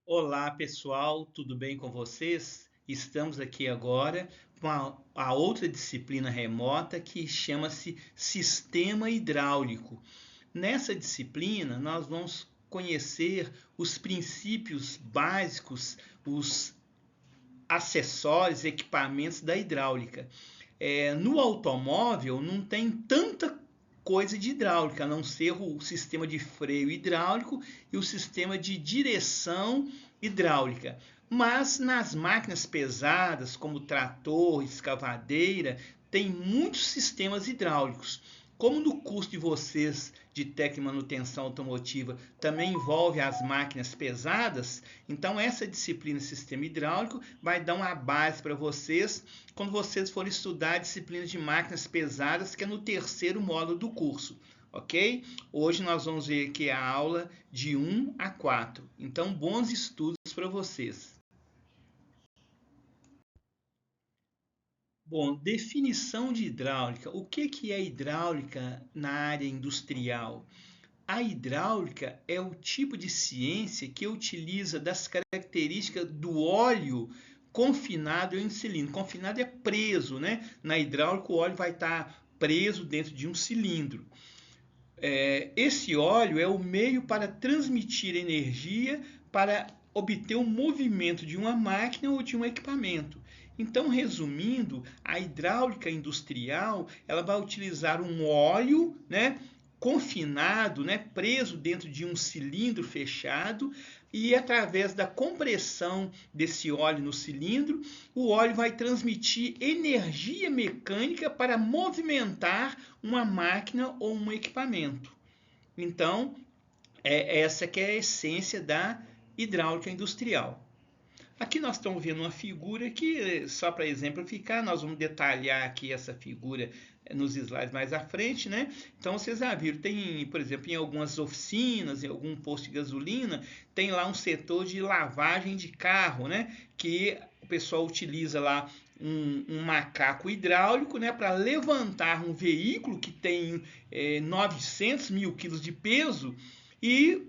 Olá, pessoal, tudo bem com vocês? Estamos aqui agora com a outra disciplina remota que chama-se Sistema Hidráulico. Nessa disciplina, nós vamos conhecer os princípios básicos, os acessórios, equipamentos da hidráulica. No automóvel não tem tanta coisa de hidráulica, a não ser o sistema de freio hidráulico e o sistema de direção hidráulica. Mas nas máquinas pesadas, como trator, escavadeira, tem muitos sistemas hidráulicos. Como no curso de vocês de técnica e manutenção automotiva também envolve as máquinas pesadas, então essa disciplina Sistema Hidráulico vai dar uma base para vocês quando vocês forem estudar a disciplina de máquinas pesadas, que é no terceiro módulo do curso, ok? Hoje nós vamos ver aqui a aula de 1 a 4. Então, bons estudos para vocês. Bom, definição de hidráulica. O que é hidráulica na área industrial? A hidráulica é o tipo de ciência que utiliza das características do óleo confinado em um cilindro. Confinado é preso, né? Na hidráulica o óleo vai estar preso dentro de um cilindro. Esse óleo é o meio para transmitir energia para obter o movimento de uma máquina ou de um equipamento. Então, resumindo, a hidráulica industrial ela vai utilizar um óleo, né, confinado, né, preso dentro de um cilindro fechado, e através da compressão desse óleo no cilindro, o óleo vai transmitir energia mecânica para movimentar uma máquina ou um equipamento. Então, essa que é a essência da hidráulica industrial. Aqui nós estamos vendo uma figura que, só para exemplificar, nós vamos detalhar aqui essa figura nos slides mais à frente, né? Então vocês já viram, tem, por exemplo, em algumas oficinas, em algum posto de gasolina, tem lá um setor de lavagem de carro, né? Que o pessoal utiliza lá um macaco hidráulico, né, para levantar um veículo que tem 900 mil quilos de peso e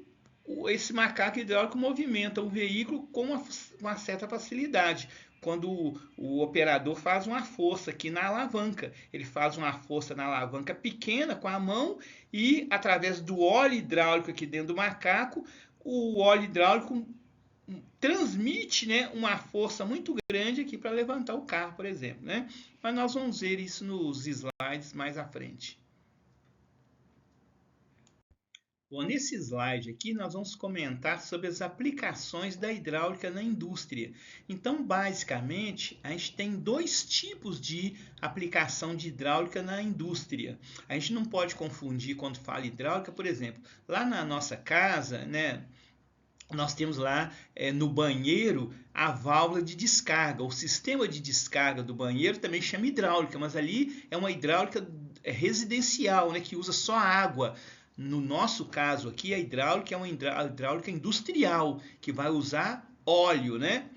esse macaco hidráulico movimenta o veículo com uma certa facilidade. Quando o operador faz uma força aqui na alavanca, ele faz uma força na alavanca pequena com a mão e através do óleo hidráulico aqui dentro do macaco, o óleo hidráulico transmite, né, uma força muito grande aqui para levantar o carro, por exemplo, né? Mas nós vamos ver isso nos slides mais à frente. Bom, nesse slide aqui nós vamos comentar sobre as aplicações da hidráulica na indústria. Então, basicamente, a gente tem dois tipos de aplicação de hidráulica na indústria. A gente não pode confundir quando fala hidráulica, por exemplo, lá na nossa casa, né, nós temos lá no banheiro a válvula de descarga. O sistema de descarga do banheiro também chama hidráulica, mas ali é uma hidráulica residencial, né, que usa só água. No nosso caso aqui, a hidráulica é uma hidráulica industrial, que vai usar óleo, né?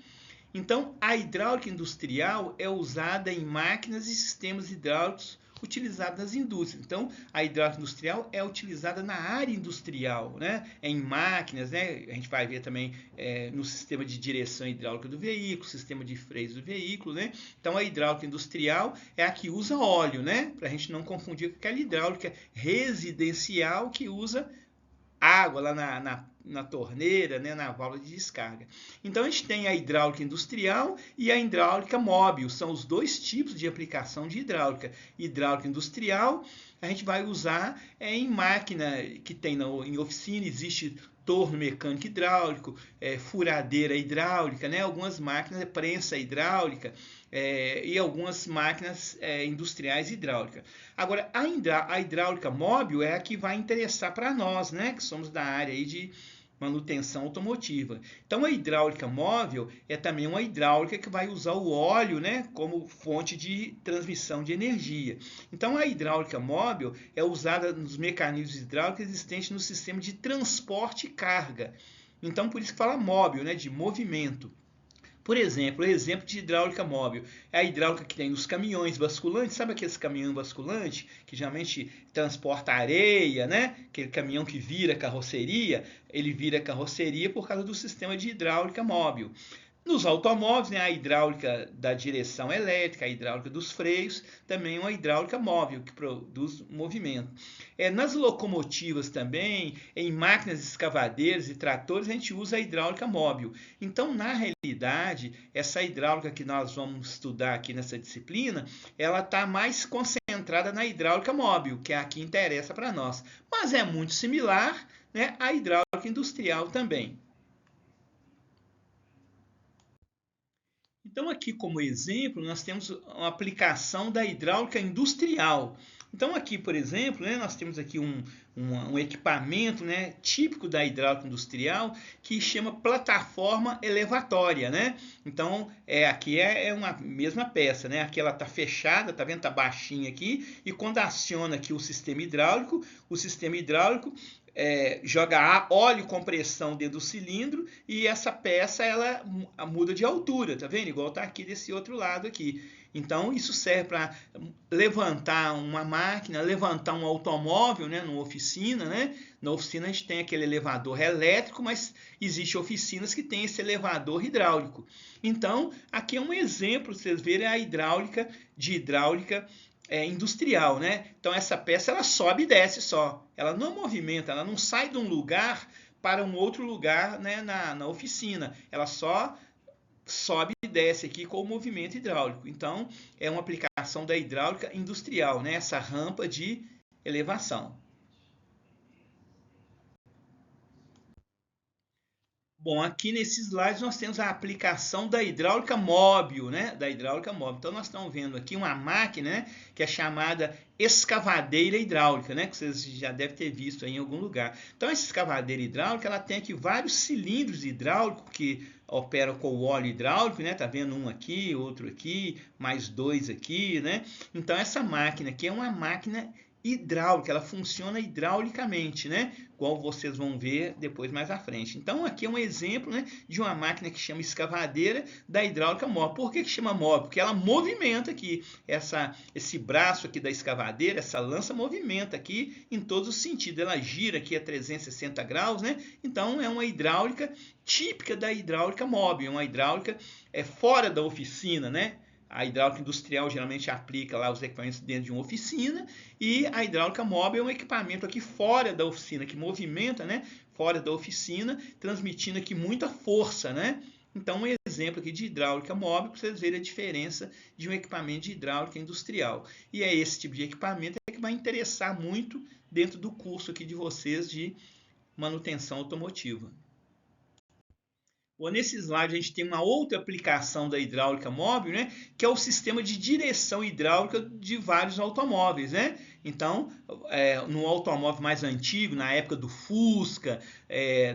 Então, a hidráulica industrial é usada em máquinas e sistemas hidráulicos utilizados nas indústrias. Então, a hidráulica industrial é utilizada na área industrial, né? Em máquinas, né? A gente vai ver também no sistema de direção hidráulica do veículo, sistema de freios do veículo, né? Então, a hidráulica industrial é a que usa óleo, né? Para a gente não confundir com aquela hidráulica residencial que usa água lá na torneira, né, na válvula de descarga. Então a gente tem a hidráulica industrial e a hidráulica móvel, são os dois tipos de aplicação de hidráulica. Hidráulica industrial a gente vai usar em máquina que tem em oficina, existe torno mecânico hidráulico, furadeira hidráulica, né? Algumas máquinas, prensa hidráulica e algumas máquinas industriais hidráulicas. Agora, a hidráulica móvel é a que vai interessar para nós, né? Que somos da área aí de manutenção automotiva. Então, a hidráulica móvel é também uma hidráulica que vai usar o óleo, né, como fonte de transmissão de energia. Então, a hidráulica móvel é usada nos mecanismos hidráulicos existentes no sistema de transporte e carga. Então, por isso que fala móvel, né, de movimento. Por exemplo, o exemplo de hidráulica móvel é a hidráulica que tem nos caminhões basculantes. Sabe aqueles caminhão basculante que geralmente transporta areia, né? Aquele caminhão que vira carroceria, ele vira carroceria por causa do sistema de hidráulica móvel. Nos automóveis, né, a hidráulica da direção elétrica, a hidráulica dos freios, também é uma hidráulica móvel que produz movimento. Nas locomotivas também, em máquinas escavadeiras e tratores, a gente usa a hidráulica móvel. Então, na realidade, essa hidráulica que nós vamos estudar aqui nessa disciplina, ela está mais concentrada na hidráulica móvel, que é a que interessa para nós. Mas é muito similar, né, à hidráulica industrial também. Então, aqui como exemplo, nós temos uma aplicação da hidráulica industrial. Então, aqui, por exemplo, né, nós temos aqui um equipamento, né, típico da hidráulica industrial que chama plataforma elevatória. Né? Então, aqui é uma mesma peça. Né? Aqui ela está fechada, está vendo? Está baixinha aqui. E quando aciona aqui o sistema hidráulico joga óleo com pressão dentro do cilindro e essa peça ela muda de altura, tá vendo? Igual tá aqui desse outro lado aqui. Então isso serve para levantar uma máquina, levantar um automóvel, né, numa oficina, né? Na oficina a gente tem aquele elevador elétrico, mas existem oficinas que tem esse elevador hidráulico. Então aqui é um exemplo, vocês verem a hidráulica industrial, né? Então essa peça ela sobe e desce só, ela não movimenta, ela não sai de um lugar para um outro lugar, né, na oficina, ela só sobe e desce aqui com o movimento hidráulico. Então é uma aplicação da hidráulica industrial, né? Essa rampa de elevação. Bom, aqui nesse slide nós temos a aplicação da hidráulica móvel, né? Da hidráulica móvel. Então nós estamos vendo aqui uma máquina, né, que é chamada escavadeira hidráulica, né? Que vocês já devem ter visto aí em algum lugar. Então essa escavadeira hidráulica, ela tem aqui vários cilindros hidráulicos que operam com o óleo hidráulico, né? Tá vendo um aqui, outro aqui, mais dois aqui, né? Então essa máquina aqui é uma máquina hidráulica, ela funciona hidraulicamente, né? Igual vocês vão ver depois mais à frente. Então aqui é um exemplo, né, de uma máquina que chama escavadeira da hidráulica móvel. Por que chama móvel? Porque ela movimenta aqui, esse braço aqui da escavadeira, essa lança movimenta aqui em todos os sentidos. Ela gira aqui a 360 graus, né? Então é uma hidráulica típica da hidráulica móvel, uma hidráulica fora da oficina, né? A hidráulica industrial geralmente aplica lá os equipamentos dentro de uma oficina e a hidráulica móvel é um equipamento aqui fora da oficina, que movimenta, né, fora da oficina, transmitindo aqui muita força, né? Então, um exemplo aqui de hidráulica móvel para vocês verem a diferença de um equipamento de hidráulica industrial. E é esse tipo de equipamento que vai interessar muito dentro do curso aqui de vocês de manutenção automotiva. Nesse slide a gente tem uma outra aplicação da hidráulica móvel, né, que é o sistema de direção hidráulica de vários automóveis. Né? Então, no automóvel mais antigo, na época do Fusca,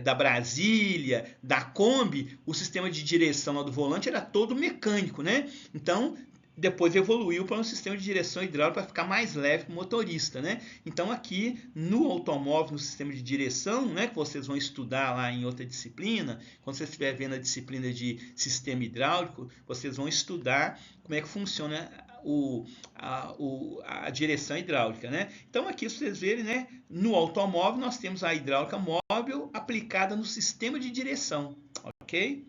da Brasília, da Kombi, o sistema de direção lá do volante era todo mecânico. Né? Então, depois evoluiu para um sistema de direção hidráulica para ficar mais leve para o motorista. Né? Então aqui no automóvel, no sistema de direção, né, que vocês vão estudar lá em outra disciplina, quando vocês estiverem vendo a disciplina de sistema hidráulico, vocês vão estudar como é que funciona a direção hidráulica. Né? Então aqui vocês verem, né, no automóvel nós temos a hidráulica móvel aplicada no sistema de direção. Ok?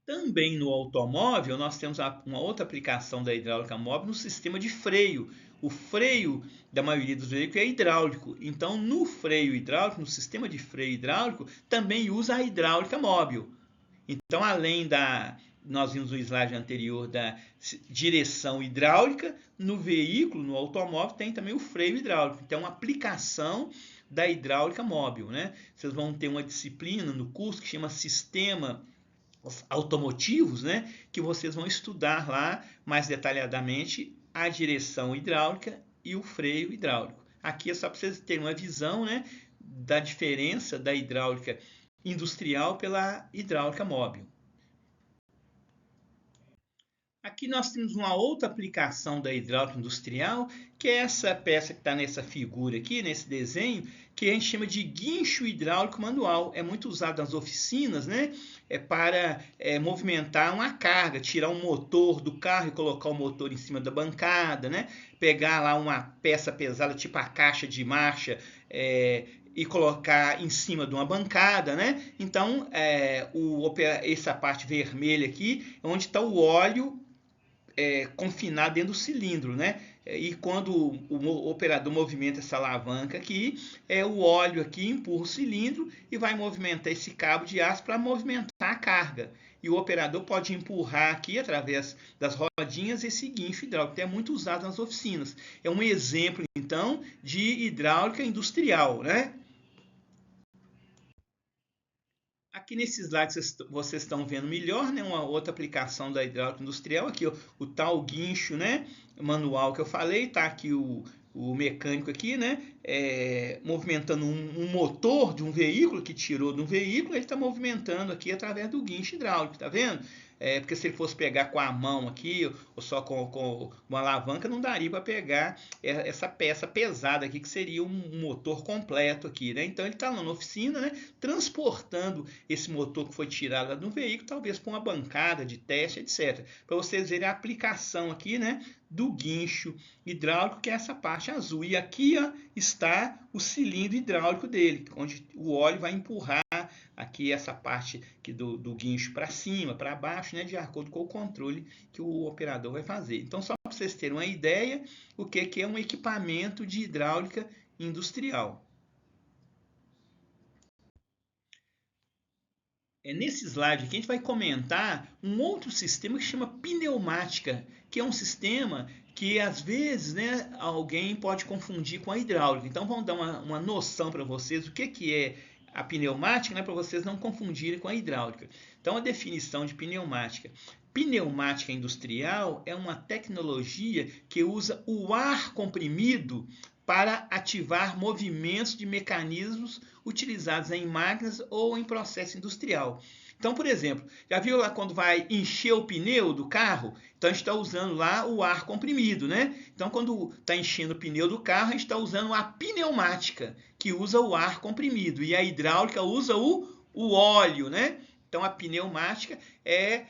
Também no automóvel, nós temos uma outra aplicação da hidráulica móvel no sistema de freio. O freio da maioria dos veículos é hidráulico. Então, no freio hidráulico, no sistema de freio hidráulico, também usa a hidráulica móvel. Então, além nós vimos no slide anterior da direção hidráulica, no veículo, no automóvel, tem também o freio hidráulico. Então, uma aplicação da hidráulica móvel. Né? Vocês vão ter uma disciplina no curso que chama Sistema automotivos, né, que vocês vão estudar lá mais detalhadamente a direção hidráulica e o freio hidráulico. Aqui é só para vocês terem uma visão, né, da diferença da hidráulica industrial pela hidráulica móvel. Aqui nós temos uma outra aplicação da hidráulica industrial, que é essa peça que está nessa figura aqui, nesse desenho, que a gente chama de guincho hidráulico manual. É muito usado nas oficinas, né? Para movimentar uma carga, tirar um motor do carro e colocar o motor em cima da bancada, né? Pegar lá uma peça pesada, tipo a caixa de marcha, e colocar em cima de uma bancada, né? Então, essa parte vermelha aqui, é onde está o óleo confinado dentro do cilindro, né? E quando o operador movimenta essa alavanca aqui, o óleo aqui empurra o cilindro e vai movimentar esse cabo de aço para movimentar a carga. E o operador pode empurrar aqui, através das rodinhas, esse guincho hidráulico, que é muito usado nas oficinas. É um exemplo, então, de hidráulica industrial, né? Aqui nesse slide vocês estão vendo melhor, né, uma outra aplicação da hidráulica industrial, aqui o tal guincho, né, manual que eu falei, tá aqui o mecânico aqui, né, movimentando um motor de um veículo que tirou de um veículo, ele está movimentando aqui através do guincho hidráulico, tá vendo? Porque se ele fosse pegar com a mão aqui, ou só com uma alavanca, não daria para pegar essa peça pesada aqui, que seria um motor completo aqui, né? Então ele está lá na oficina, né, transportando esse motor que foi tirado lá do veículo, talvez para uma bancada de teste, etc. Para vocês verem a aplicação aqui, né, do guincho hidráulico, que é essa parte azul. E aqui, ó, está o cilindro hidráulico dele, onde o óleo vai empurrar aqui essa parte aqui do guincho para cima, para baixo, né, de acordo com o controle que o operador vai fazer. Então, só para vocês terem uma ideia, o que é um equipamento de hidráulica industrial. Nesse slide aqui a gente vai comentar um outro sistema que chama pneumática, que é um sistema que às vezes, né, alguém pode confundir com a hidráulica. Então vamos dar uma noção para vocês do que é a pneumática, né, para vocês não confundirem com a hidráulica. Então a definição de pneumática. Pneumática industrial é uma tecnologia que usa o ar comprimido para ativar movimentos de mecanismos utilizados em máquinas ou em processo industrial. Então, por exemplo, já viu lá quando vai encher o pneu do carro? Então a gente está usando lá o ar comprimido, né? Então quando está enchendo o pneu do carro, a gente está usando a pneumática, que usa o ar comprimido. E a hidráulica usa o óleo, né? Então a pneumática é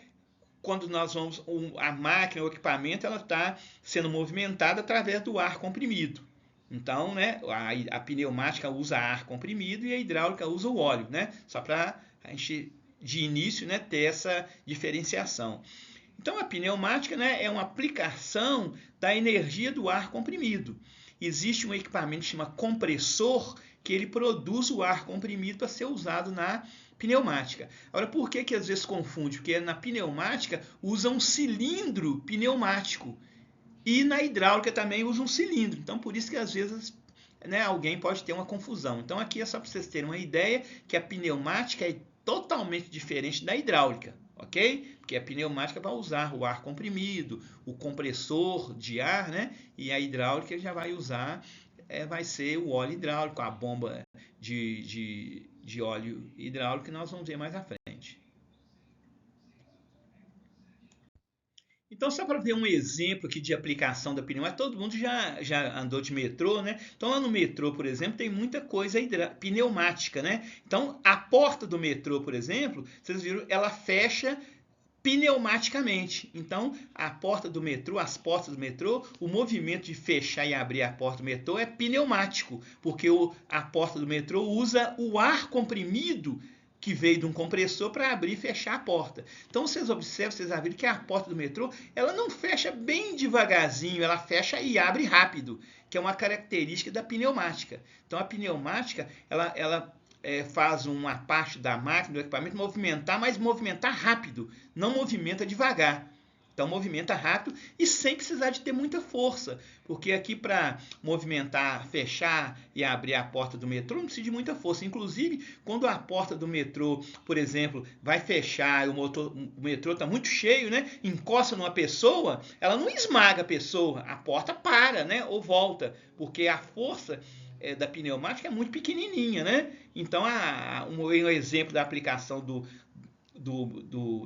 quando nós vamos, a máquina, o equipamento, ela está sendo movimentada através do ar comprimido. Então, né, a pneumática usa ar comprimido e a hidráulica usa o óleo, né? Só para a gente, de início, né, ter essa diferenciação. Então, a pneumática, né, é uma aplicação da energia do ar comprimido. Existe um equipamento que chama compressor, que ele produz o ar comprimido para ser usado na pneumática. Agora, por que às vezes confunde? Porque na pneumática usa um cilindro pneumático. E na hidráulica também usa um cilindro. Então, por isso que às vezes, né, alguém pode ter uma confusão. Então, aqui é só para vocês terem uma ideia que a pneumática é totalmente diferente da hidráulica, ok? Porque a pneumática vai usar o ar comprimido, o compressor de ar, né? E a hidráulica já vai usar, vai ser o óleo hidráulico, a bomba de óleo hidráulico que nós vamos ver mais à frente. Então, só para ver um exemplo aqui de aplicação da pneumática, todo mundo já andou de metrô, né? Então, lá no metrô, por exemplo, tem muita coisa pneumática, né? Então, a porta do metrô, por exemplo, vocês viram, ela fecha pneumaticamente. Então, a porta do metrô, as portas do metrô, o movimento de fechar e abrir a porta do metrô é pneumático, porque a porta do metrô usa o ar comprimido que veio de um compressor para abrir e fechar a porta. Então vocês observam, vocês já viram que a porta do metrô, ela não fecha bem devagarzinho, ela fecha e abre rápido, que é uma característica da pneumática. Então a pneumática, ela faz uma parte da máquina, do equipamento, movimentar, mas movimentar rápido, não movimenta devagar. Então movimenta rápido e sem precisar de ter muita força, porque aqui para movimentar, fechar e abrir a porta do metrô não precisa de muita força. Inclusive, quando a porta do metrô, por exemplo, vai fechar e o metrô está muito cheio, né? Encosta numa pessoa, ela não esmaga a pessoa, a porta para, né? Ou volta, porque a força da pneumática é muito pequenininha, né? Então, um exemplo da aplicação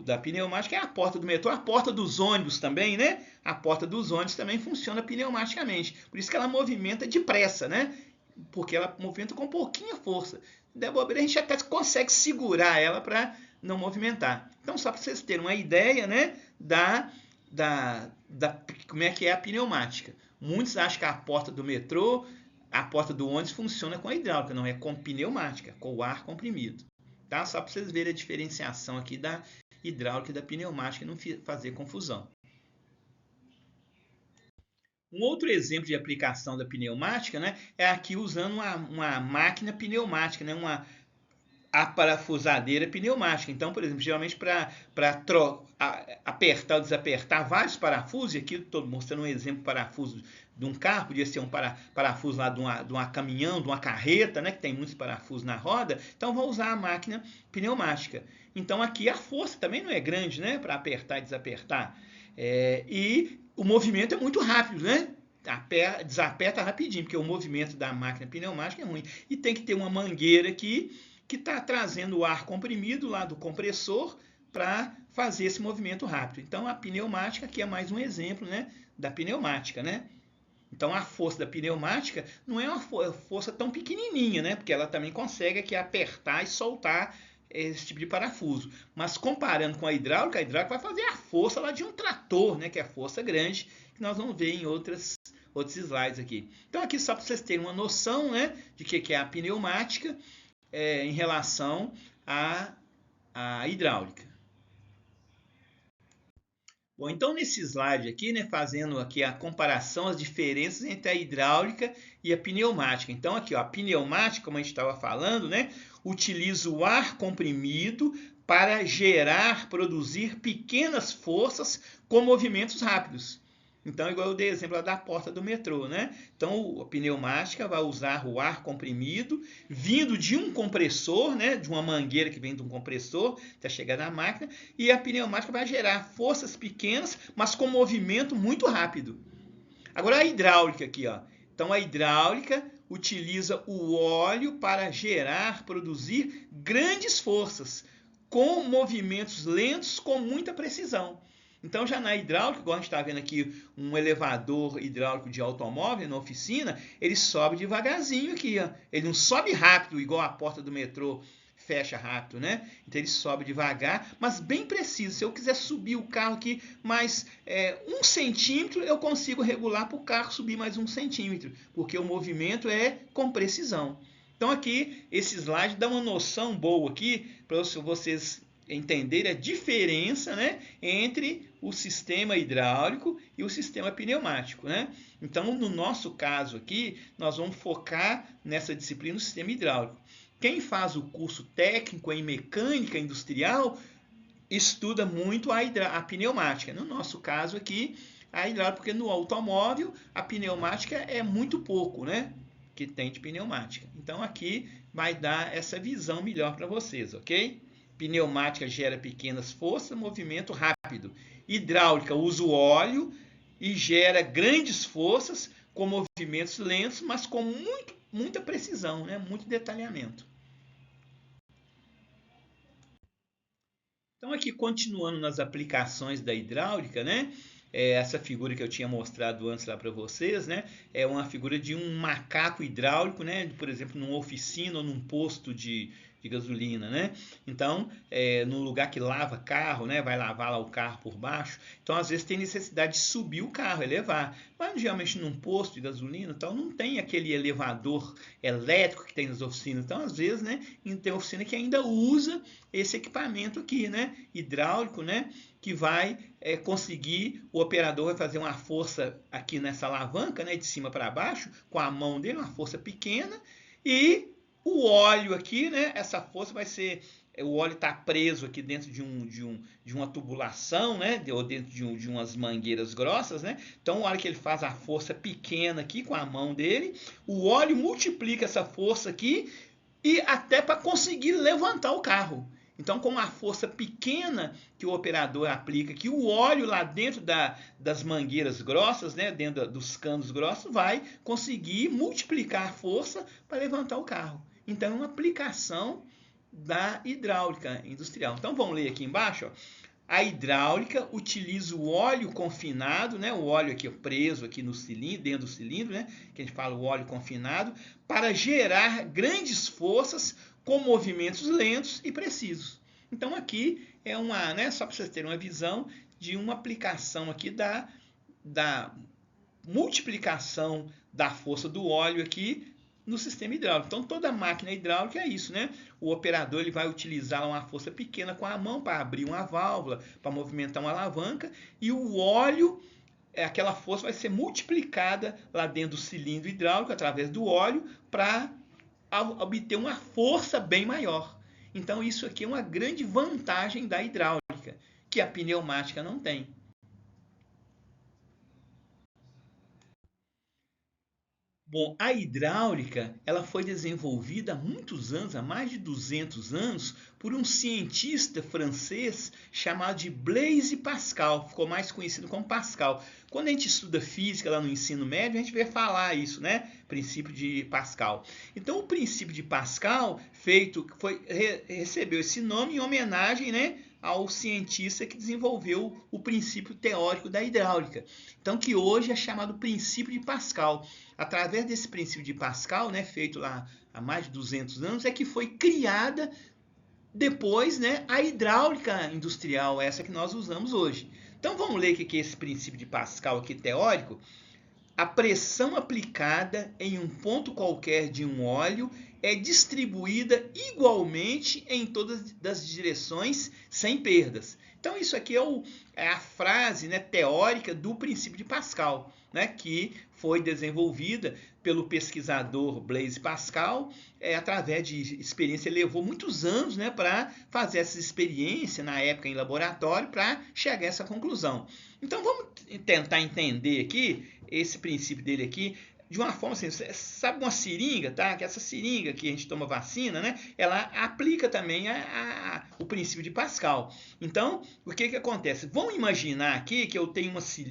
da pneumática é a porta do metrô, a porta dos ônibus também, né? A porta dos ônibus também funciona pneumaticamente. Por isso que ela movimenta depressa, né? Porque ela movimenta com pouquinha força. Se der bobeira, a gente até consegue segurar ela para não movimentar. Então, só para vocês terem uma ideia, né? Como é que é a pneumática. Muitos acham que a porta do metrô, a porta do ônibus funciona com a hidráulica, não é com pneumática, com o ar comprimido. Tá? Só para vocês verem a diferenciação aqui da hidráulica e da pneumática e não fazer confusão. Um outro exemplo de aplicação da pneumática, né, é aqui usando uma máquina pneumática, né, a parafusadeira pneumática. Então, por exemplo, geralmente para apertar ou desapertar vários parafusos, e aqui estou mostrando um exemplo de parafuso de um carro, podia ser um parafuso lá de uma caminhão, de uma carreta, né, que tem muitos parafusos na roda, então vou usar a máquina pneumática. Então aqui a força também não é grande, né, para apertar e desapertar. E o movimento é muito rápido, né? Desaperta rapidinho, porque o movimento da máquina pneumática é ruim. E tem que ter uma mangueira aqui que está trazendo o ar comprimido lá do compressor para fazer esse movimento rápido. Então a pneumática aqui é mais um exemplo, né, da pneumática, né? Então a força da pneumática não é uma força tão pequenininha, né? Porque ela também consegue aqui apertar e soltar esse tipo de parafuso. Mas comparando com a hidráulica vai fazer a força lá de um trator, né? Que é a força grande, que nós vamos ver em outros slides aqui. Então aqui só para vocês terem uma noção, né, de que é a pneumática em relação à hidráulica. Bom, então nesse slide aqui, né, fazendo aqui a comparação, as diferenças entre a hidráulica e a pneumática. Então aqui, ó, a pneumática, como a gente estava falando, né, utiliza o ar comprimido para produzir pequenas forças com movimentos rápidos. Então, igual eu dei exemplo lá da porta do metrô, né? Então, a pneumática vai usar o ar comprimido vindo de um compressor, né? De uma mangueira que vem de um compressor até chegar na máquina, e a pneumática vai gerar forças pequenas, mas com movimento muito rápido. Agora a hidráulica aqui, ó. Então, a hidráulica utiliza o óleo para produzir grandes forças com movimentos lentos com muita precisão. Então, já na hidráulica, igual a gente está vendo aqui um elevador hidráulico de automóvel na oficina, ele sobe devagarzinho aqui, ó. Ele não sobe rápido, igual a porta do metrô fecha rápido, né? Então ele sobe devagar, mas bem preciso. Se eu quiser subir o carro aqui mais 1 centímetro, eu consigo regular para o carro subir mais 1 centímetro, porque o movimento é com precisão. Então aqui, esse slide dá uma noção boa aqui, para vocês entenderem a diferença, né, entre o sistema hidráulico e o sistema pneumático, né? Então, no nosso caso aqui, nós vamos focar nessa disciplina do sistema hidráulico. Quem faz o curso técnico em mecânica industrial estuda muito a pneumática. No nosso caso aqui, a hidráulica, porque no automóvel a pneumática é muito pouco, né, que tem de pneumática. Então aqui vai dar essa visão melhor para vocês, ok? Pneumática gera pequenas forças, movimento rápido. Hidráulica usa o óleo e gera grandes forças com movimentos lentos, mas com muita precisão, né? Muito detalhamento. Então aqui, continuando nas aplicações da hidráulica, né? Essa figura que eu tinha mostrado antes lá para vocês, né? É uma figura de um macaco hidráulico, né? Por exemplo, numa oficina ou num posto de gasolina, né? Então, no lugar que lava carro, né? Vai lavar lá o carro por baixo. Então, às vezes tem necessidade de subir o carro, elevar. Mas geralmente num posto de gasolina, então não tem aquele elevador elétrico que tem nas oficinas. Então, às vezes, né? Tem oficina que ainda usa esse equipamento aqui, né? Hidráulico, né? Que vai conseguir, o operador vai fazer uma força aqui nessa alavanca, né? De cima para baixo, com a mão dele, uma força pequena, e o óleo aqui, né? Essa força vai ser, o óleo está preso aqui dentro de uma tubulação, né? Ou dentro de umas mangueiras grossas, né? Então, a hora que ele faz a força pequena aqui com a mão dele, o óleo multiplica essa força aqui e até para conseguir levantar o carro. Então, com a força pequena que o operador aplica aqui, o óleo lá dentro das mangueiras grossas, né, dentro dos canos grossos, vai conseguir multiplicar a força para levantar o carro. Então, é uma aplicação da hidráulica industrial. Então vamos ler aqui embaixo, ó. A hidráulica utiliza o óleo confinado, né, o óleo aqui preso aqui no cilindro, dentro do cilindro, né, que a gente fala o óleo confinado, para gerar grandes forças com movimentos lentos e precisos. Então aqui é uma, né, só para vocês terem uma visão de uma aplicação aqui da multiplicação da força do óleo aqui no sistema hidráulico. Então toda máquina hidráulica é isso, né? O operador ele vai utilizar uma força pequena com a mão para abrir uma válvula, para movimentar uma alavanca, e o óleo, aquela força vai ser multiplicada lá dentro do cilindro hidráulico através do óleo para obter uma força bem maior. Então isso aqui é uma grande vantagem da hidráulica, que a pneumática não tem. Bom, a hidráulica ela foi desenvolvida há muitos anos, há mais de 200 anos, por um cientista francês chamado de Blaise Pascal, ficou mais conhecido como Pascal. Quando a gente estuda física lá no ensino médio, a gente vê falar isso, né? Princípio de Pascal. Então, o princípio de Pascal recebeu esse nome em homenagem, né, ao cientista que desenvolveu o princípio teórico da hidráulica. Então, que hoje é chamado princípio de Pascal. Através desse princípio de Pascal, né, feito lá há mais de 200 anos, é que foi criada depois, né, a hidráulica industrial, essa que nós usamos hoje. Então vamos ler o que é esse princípio de Pascal aqui teórico. A pressão aplicada em um ponto qualquer de um óleo é distribuída igualmente em todas as direções, sem perdas. Então isso aqui é a frase, né, teórica do princípio de Pascal, né, que foi desenvolvida pelo pesquisador Blaise Pascal, através de experiência. Ele levou muitos anos, né, para fazer essa experiência, na época em laboratório, para chegar a essa conclusão. Então vamos tentar entender aqui esse princípio dele aqui de uma forma assim, sabe uma seringa, tá? Que essa seringa que a gente toma vacina, né? Ela aplica também o princípio de Pascal. Então, o que acontece? Vamos imaginar aqui que eu tenho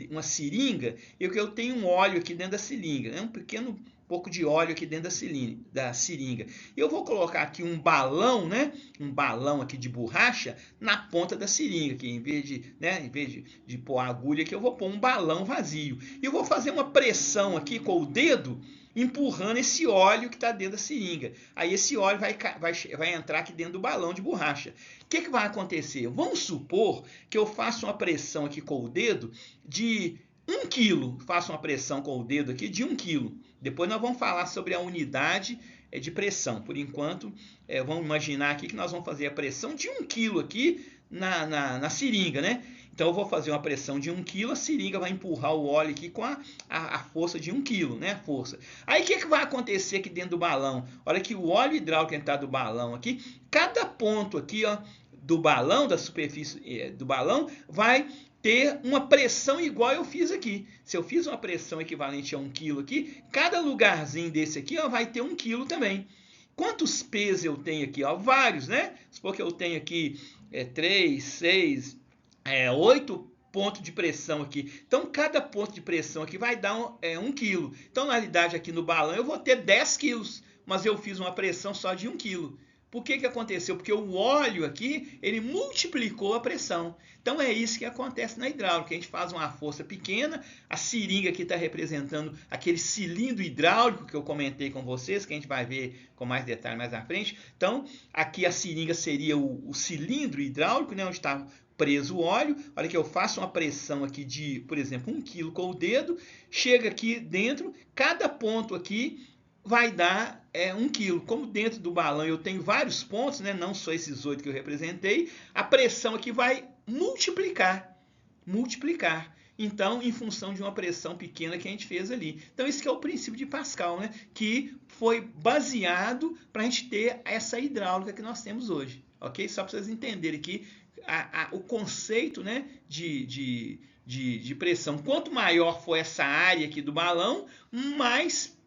uma seringa e que eu tenho um óleo aqui dentro da seringa, né? Um pequeno pouco de óleo aqui dentro da seringa. Eu vou colocar aqui um balão, né? Um balão aqui de borracha na ponta da seringa, que em vez de pôr a agulha aqui, eu vou pôr um balão vazio. E eu vou fazer uma pressão aqui com o dedo, empurrando esse óleo que está dentro da seringa. Aí esse óleo vai entrar aqui dentro do balão de borracha. O que vai acontecer? Vamos supor que eu faça uma pressão aqui com o dedo de 1 quilo. Faço uma pressão com o dedo aqui de 1 quilo. Depois nós vamos falar sobre a unidade de pressão. Por enquanto, vamos imaginar aqui que nós vamos fazer a pressão de 1 quilo aqui na seringa, né? Então eu vou fazer uma pressão de 1 quilo, a seringa vai empurrar o óleo aqui com a força de 1 quilo, né? A força. Aí o que vai acontecer aqui dentro do balão? Olha que o óleo hidráulico que está do balão aqui, cada ponto aqui, ó, do balão, da superfície do balão, vai ter uma pressão igual eu fiz aqui. Se eu fiz uma pressão equivalente a 1 kg aqui, cada lugarzinho desse aqui, ó, vai ter 1 kg também. Quantos P's eu tenho aqui? Ó, vários, né? Supor que eu tenho aqui 3, 6, 8 pontos de pressão aqui. Então, cada ponto de pressão aqui vai dar 1 kg. Então, na realidade, aqui no balão eu vou ter 10 quilos, mas eu fiz uma pressão só de 1 kg. Por que aconteceu? Porque o óleo aqui, ele multiplicou a pressão. Então é isso que acontece na hidráulica. A gente faz uma força pequena, a seringa aqui está representando aquele cilindro hidráulico que eu comentei com vocês, que a gente vai ver com mais detalhe mais à frente. Então, aqui a seringa seria o cilindro hidráulico, né, onde está preso o óleo. Olha que eu faço uma pressão aqui de, por exemplo, 1 kg com o dedo, chega aqui dentro, cada ponto aqui vai dar 1 kg. Como dentro do balão eu tenho vários pontos, né, não só esses 8 que eu representei, a pressão aqui vai multiplicar. Então, em função de uma pressão pequena que a gente fez ali. Então, esse que é o princípio de Pascal, né, que foi baseado para a gente ter essa hidráulica que nós temos hoje. Ok? Só para vocês entenderem aqui o conceito, né, de pressão. Quanto maior for essa área aqui do balão, mais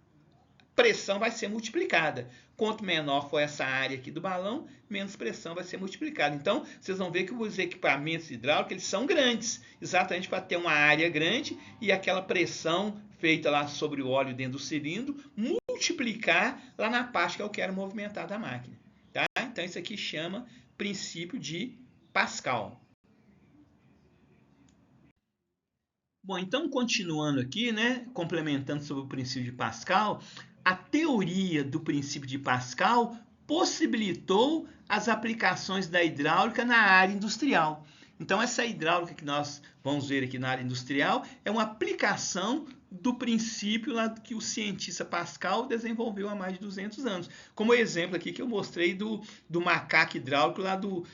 pressão vai ser multiplicada. Quanto menor for essa área aqui do balão, menos pressão vai ser multiplicada. Então, vocês vão ver que os equipamentos hidráulicos eles são grandes, exatamente para ter uma área grande e aquela pressão feita lá sobre o óleo dentro do cilindro multiplicar lá na parte que eu quero movimentar da máquina. Tá? Então, isso aqui chama princípio de Pascal. Bom, então continuando aqui, né, complementando sobre o princípio de Pascal, a teoria do princípio de Pascal possibilitou as aplicações da hidráulica na área industrial. Então, essa hidráulica que nós vamos ver aqui na área industrial é uma aplicação do princípio lá que o cientista Pascal desenvolveu há mais de 200 anos. Como exemplo aqui que eu mostrei do macaco hidráulico lá do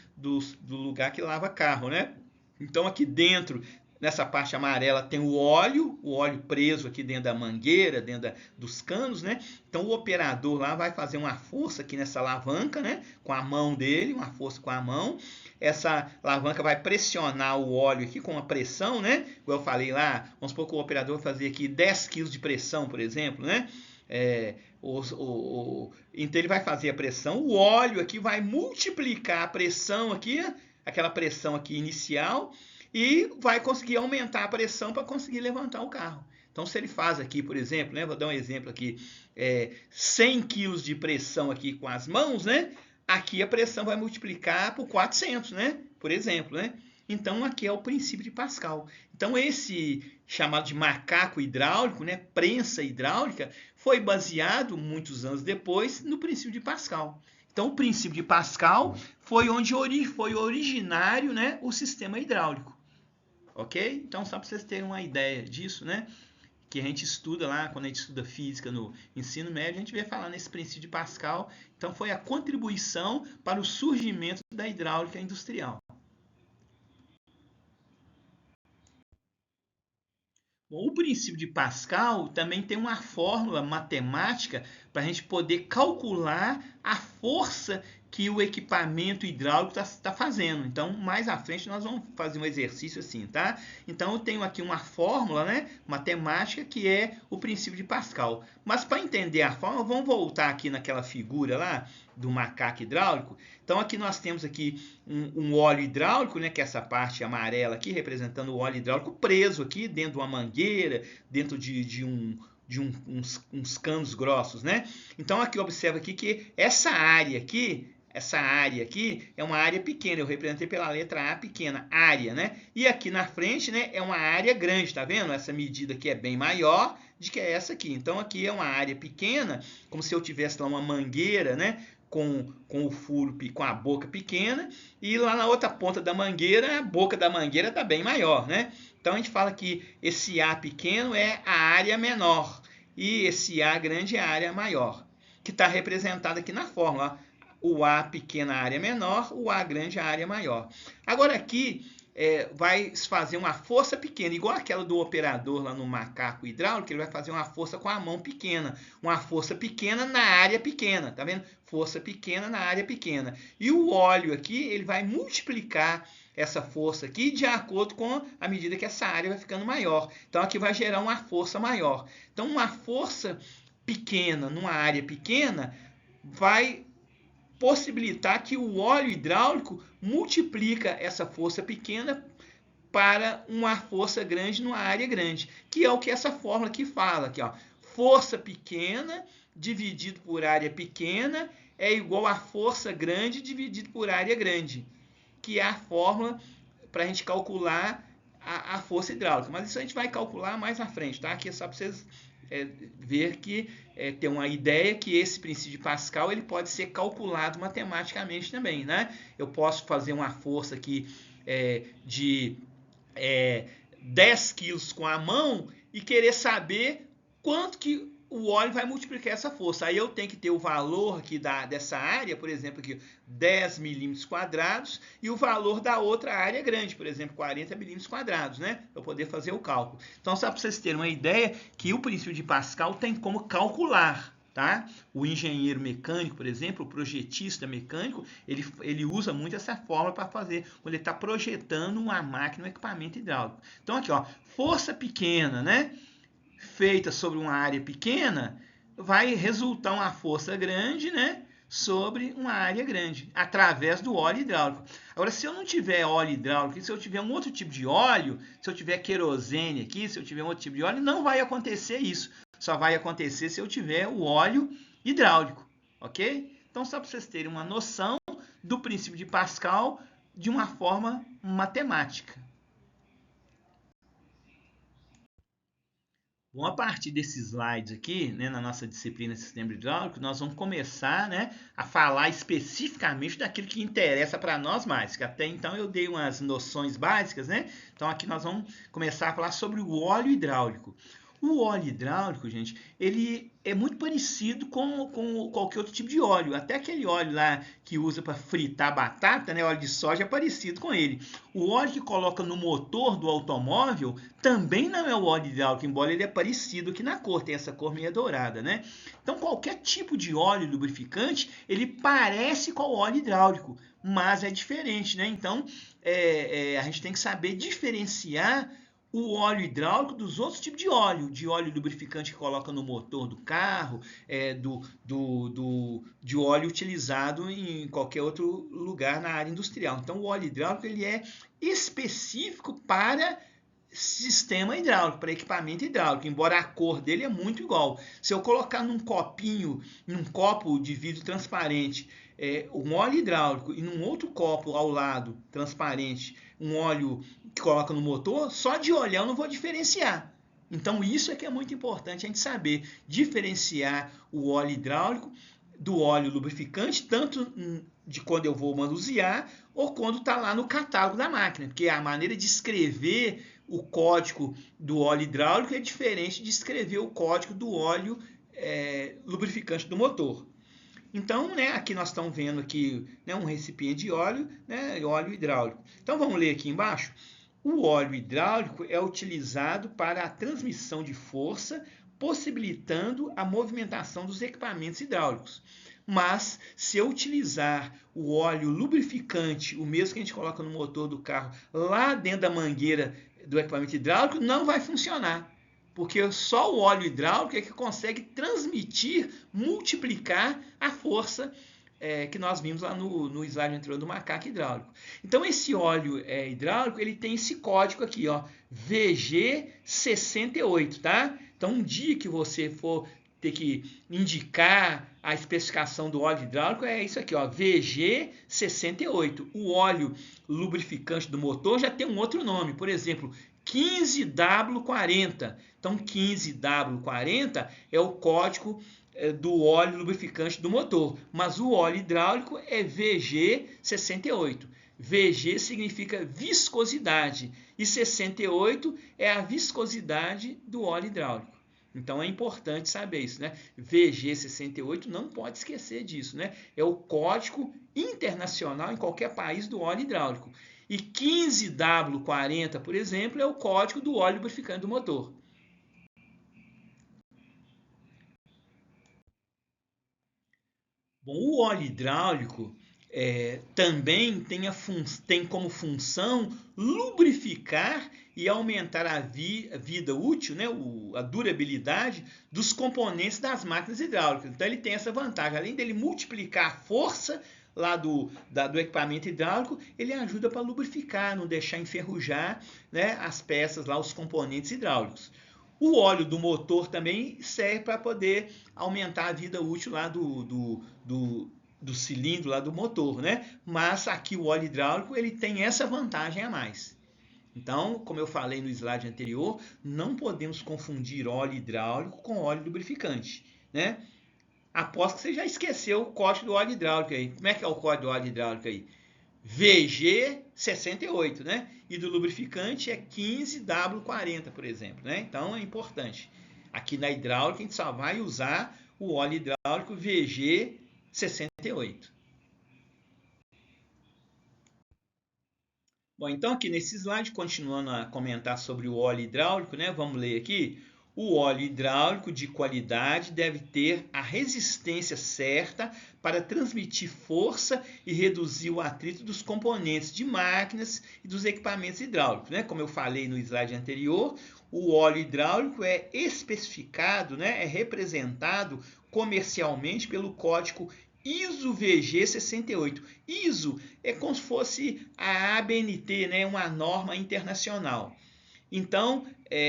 lugar que lava carro, né? Então, aqui dentro, nessa parte amarela, tem o óleo preso aqui dentro da mangueira, dentro dos canos, né? Então, o operador lá vai fazer uma força aqui nessa alavanca, né? Com a mão dele, uma força com a mão. Essa alavanca vai pressionar o óleo aqui com uma pressão, né? Como eu falei lá, vamos supor que o operador vai fazer aqui 10 kg de pressão, por exemplo, né? Então, ele vai fazer a pressão, o óleo aqui vai multiplicar a pressão aqui, aquela pressão aqui inicial, e vai conseguir aumentar a pressão para conseguir levantar o carro. Então, se ele faz aqui, por exemplo, né, vou dar um exemplo aqui, 100 kg de pressão aqui com as mãos, né? Aqui a pressão vai multiplicar por 400, né? Por exemplo, né? Então, aqui é o princípio de Pascal. Então, esse chamado de macaco hidráulico, né? Prensa hidráulica, foi baseado, muitos anos depois, no princípio de Pascal. Então, o princípio de Pascal foi onde foi originário, né, o sistema hidráulico. Ok? Então, só para vocês terem uma ideia disso, né? Que a gente estuda lá, quando a gente estuda física no ensino médio, a gente vai falar nesse princípio de Pascal. Então, foi a contribuição para o surgimento da hidráulica industrial. Bom, o princípio de Pascal também tem uma fórmula matemática para a gente poder calcular a força que o equipamento hidráulico está fazendo. Então, mais à frente, nós vamos fazer um exercício assim, tá? Então, eu tenho aqui uma fórmula, né, matemática, que é o princípio de Pascal. Mas, para entender a fórmula, vamos voltar aqui naquela figura lá do macaco hidráulico. Então, aqui nós temos aqui um óleo hidráulico, né, que é essa parte amarela aqui, representando o óleo hidráulico preso aqui dentro de uma mangueira, dentro de uns canos grossos, né? Então, aqui observa aqui que essa área aqui é uma área pequena, eu representei pela letra A pequena, área, né? E aqui na frente, né, é uma área grande, tá vendo? Essa medida aqui é bem maior do que essa aqui. Então, aqui é uma área pequena, como se eu tivesse lá uma mangueira, né? Com o furo, com a boca pequena, e lá na outra ponta da mangueira, a boca da mangueira está bem maior, né? Então, a gente fala que esse A pequeno é a área menor, e esse A grande é a área maior, que está representado aqui na fórmula. O A pequena, a área menor, o A grande, a área maior. Agora aqui vai fazer uma força pequena, igual aquela do operador lá no macaco hidráulico, ele vai fazer uma força com a mão pequena, uma força pequena na área pequena, tá vendo? Força pequena na área pequena. E o óleo aqui, ele vai multiplicar essa força aqui de acordo com a medida que essa área vai ficando maior. Então aqui vai gerar uma força maior. Então uma força pequena numa área pequena vai possibilitar que o óleo hidráulico multiplica essa força pequena para uma força grande numa área grande, que é o que essa fórmula aqui fala, aqui, ó, força pequena dividido por área pequena é igual a força grande dividido por área grande, que é a fórmula para a gente calcular a força hidráulica. Mas isso a gente vai calcular mais à frente, tá? Aqui é só para vocês ver que ter uma ideia que esse princípio de Pascal ele pode ser calculado matematicamente também, né? Eu posso fazer uma força aqui de 10 quilos com a mão e querer saber quanto que o óleo vai multiplicar essa força. Aí eu tenho que ter o valor aqui dessa área, por exemplo, aqui 10 milímetros quadrados, e o valor da outra área grande, por exemplo, 40 milímetros quadrados, né? Para eu poder fazer o cálculo. Então, só para vocês terem uma ideia que o princípio de Pascal tem como calcular, tá? O engenheiro mecânico, por exemplo, o projetista mecânico, ele usa muito essa fórmula para fazer, quando ele está projetando uma máquina, um equipamento hidráulico. Então, aqui, ó, força pequena, né? Feita sobre uma área pequena, vai resultar uma força grande, né, sobre uma área grande, através do óleo hidráulico. Agora, se eu não tiver óleo hidráulico, se eu tiver um outro tipo de óleo, se eu tiver querosene aqui, se eu tiver um outro tipo de óleo, não vai acontecer isso. Só vai acontecer se eu tiver o óleo hidráulico, ok? Então, só para vocês terem uma noção, do princípio de Pascal de uma forma matemática. Bom, a partir desses slides aqui, né, na nossa disciplina de Sistema Hidráulico, nós vamos começar, né, a falar especificamente daquilo que interessa para nós mais, que até então eu dei umas noções básicas, né? Então aqui nós vamos começar a falar sobre o óleo hidráulico. O óleo hidráulico, gente, ele é muito parecido com qualquer outro tipo de óleo. Até aquele óleo lá que usa para fritar batata, né, óleo de soja, é parecido com ele. O óleo que coloca no motor do automóvel também não é o óleo hidráulico, embora ele é parecido aqui na cor, tem essa cor meio dourada, né? Então qualquer tipo de óleo lubrificante, ele parece com o óleo hidráulico, mas é diferente, né? Então a gente tem que saber diferenciar o óleo hidráulico dos outros tipos de óleo lubrificante que coloca no motor do carro, de óleo utilizado em qualquer outro lugar na área industrial. Então o óleo hidráulico ele é específico para sistema hidráulico, para equipamento hidráulico, embora a cor dele é muito igual. Se eu colocar num copo de vidro transparente, um óleo hidráulico e num outro copo ao lado, transparente, um óleo que coloca no motor, só de olhar eu não vou diferenciar. Então isso é que é muito importante a gente saber diferenciar o óleo hidráulico do óleo lubrificante, tanto de quando eu vou manusear ou quando está lá no catálogo da máquina, porque a maneira de escrever o código do óleo hidráulico é diferente de escrever o código do óleo lubrificante do motor. Então, né, aqui nós estamos vendo aqui, né, um recipiente de óleo, né, óleo hidráulico. Então vamos ler aqui embaixo. O óleo hidráulico é utilizado para a transmissão de força, possibilitando a movimentação dos equipamentos hidráulicos. Mas se eu utilizar o óleo lubrificante, o mesmo que a gente coloca no motor do carro, lá dentro da mangueira do equipamento hidráulico, não vai funcionar. Porque só o óleo hidráulico é que consegue transmitir, multiplicar a força que nós vimos lá no slide anterior do macaco hidráulico. Então esse óleo hidráulico ele tem esse código aqui, ó, VG68, tá? Então um dia que você for ter que indicar a especificação do óleo hidráulico é isso aqui, ó, VG68. O óleo lubrificante do motor já tem um outro nome, por exemplo, 15W40. Então 15W40 é o código do óleo lubrificante do motor, mas o óleo hidráulico é VG68. VG significa viscosidade e 68 é a viscosidade do óleo hidráulico. Então é importante saber isso, né? VG68, não pode esquecer disso, né? É o código internacional em qualquer país do óleo hidráulico. E 15W40, por exemplo, é o código do óleo lubrificante do motor. Bom, o óleo hidráulico também tem como função lubrificar e aumentar a vida útil, né, a durabilidade dos componentes das máquinas hidráulicas. Então ele tem essa vantagem, além dele multiplicar a força lá do equipamento hidráulico, ele ajuda para lubrificar, não deixar enferrujar, né, as peças lá, os componentes hidráulicos. O óleo do motor também serve para poder aumentar a vida útil lá do cilindro lá do motor, né? Mas aqui o óleo hidráulico ele tem essa vantagem a mais. Então, como eu falei no slide anterior, não podemos confundir óleo hidráulico com óleo lubrificante, né? Aposto que você já esqueceu o código do óleo hidráulico aí. Como é que é o código do óleo hidráulico aí? VG68, né? E do lubrificante é 15W40, por exemplo, né? Então é importante. Aqui na hidráulica a gente só vai usar o óleo hidráulico VG68. Bom, então aqui nesse slide, continuando a comentar sobre o óleo hidráulico, né? Vamos ler aqui. O óleo hidráulico de qualidade deve ter a resistência certa para transmitir força e reduzir o atrito dos componentes de máquinas e dos equipamentos hidráulicos, né? Como eu falei no slide anterior, o óleo hidráulico é especificado, né? É representado comercialmente pelo código ISO VG68. ISO é como se fosse a ABNT, né? Uma norma internacional. Então,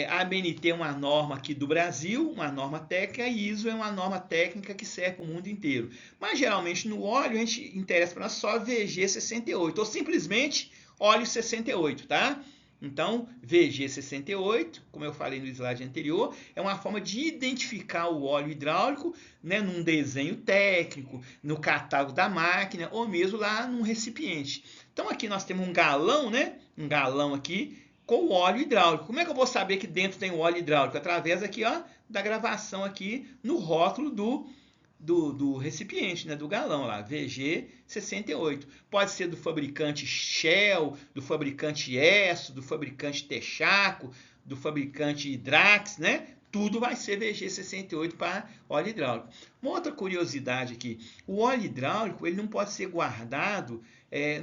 a ABNT é uma norma aqui do Brasil, uma norma técnica, e ISO é uma norma técnica que serve para o mundo inteiro. Mas, geralmente, no óleo, a gente interessa para nós só VG68, ou simplesmente óleo 68, tá? Então, VG68, como eu falei no slide anterior, é uma forma de identificar o óleo hidráulico, né, num desenho técnico, no catálogo da máquina, ou mesmo lá num recipiente. Então, aqui nós temos um galão, né? Um galão aqui, com o óleo hidráulico. Como é que eu vou saber que dentro tem o óleo hidráulico? Através aqui, ó, da gravação aqui no rótulo do recipiente, né, do galão lá, VG68. Pode ser do fabricante Shell, do fabricante Esso, do fabricante Texaco, do fabricante Drax, né? Tudo vai ser VG68 para óleo hidráulico. Uma outra curiosidade aqui, o óleo hidráulico ele não pode ser guardado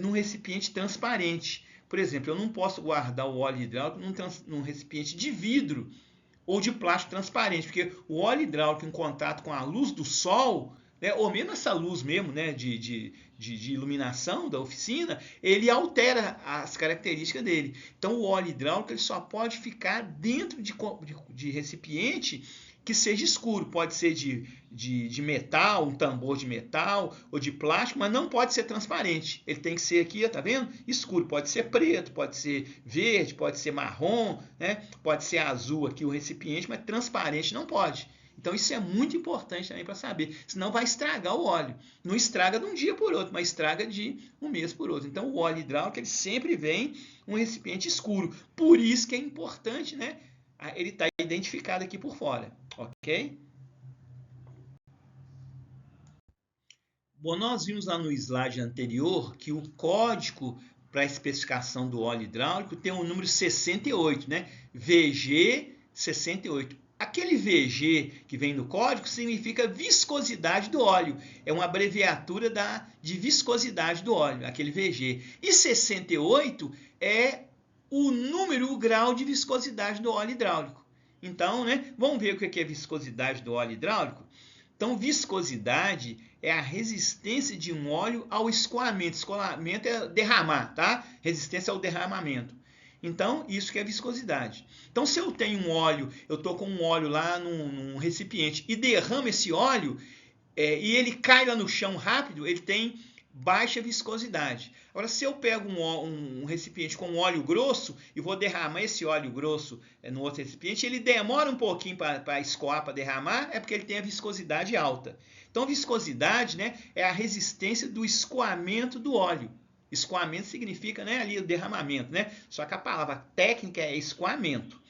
num recipiente transparente. Por exemplo, eu não posso guardar o óleo hidráulico num recipiente de vidro ou de plástico transparente, porque o óleo hidráulico em contato com a luz do sol, né, ou mesmo essa luz mesmo, né, de iluminação da oficina, ele altera as características dele. Então o óleo hidráulico ele só pode ficar dentro de recipiente que seja escuro, pode ser de metal, um tambor de metal ou de plástico, mas não pode ser transparente. Ele tem que ser aqui, tá vendo? Escuro, pode ser preto, pode ser verde, pode ser marrom, né? Pode ser azul aqui o recipiente, mas transparente não pode. Então isso é muito importante também para saber, senão vai estragar o óleo. Não estraga de um dia por outro, mas estraga de um mês por outro. Então o óleo hidráulico ele sempre vem um recipiente escuro. Por isso que é importante, né? Ele está identificado aqui por fora, ok? Bom, nós vimos lá no slide anterior que o código para a especificação do óleo hidráulico tem o número 68, né? VG68. Aquele VG que vem no código significa viscosidade do óleo. É uma abreviatura de viscosidade do óleo, aquele VG. E 68 é o número, o grau de viscosidade do óleo hidráulico. Então, né, vamos ver o que é viscosidade do óleo hidráulico? Então, viscosidade é a resistência de um óleo ao escoamento. Escoamento é derramar, tá? Resistência ao derramamento. Então, isso que é viscosidade. Então, se eu tenho um óleo, eu estou com um óleo lá num recipiente e derramo esse óleo e ele cai lá no chão rápido, ele tem baixa viscosidade. Agora, se eu pego um recipiente com óleo grosso e vou derramar esse óleo grosso no outro recipiente, ele demora um pouquinho para escoar, para derramar, é porque ele tem a viscosidade alta. Então, viscosidade, né, é a resistência do escoamento do óleo. Escoamento significa, né, ali o derramamento, né? Só que a palavra técnica é escoamento.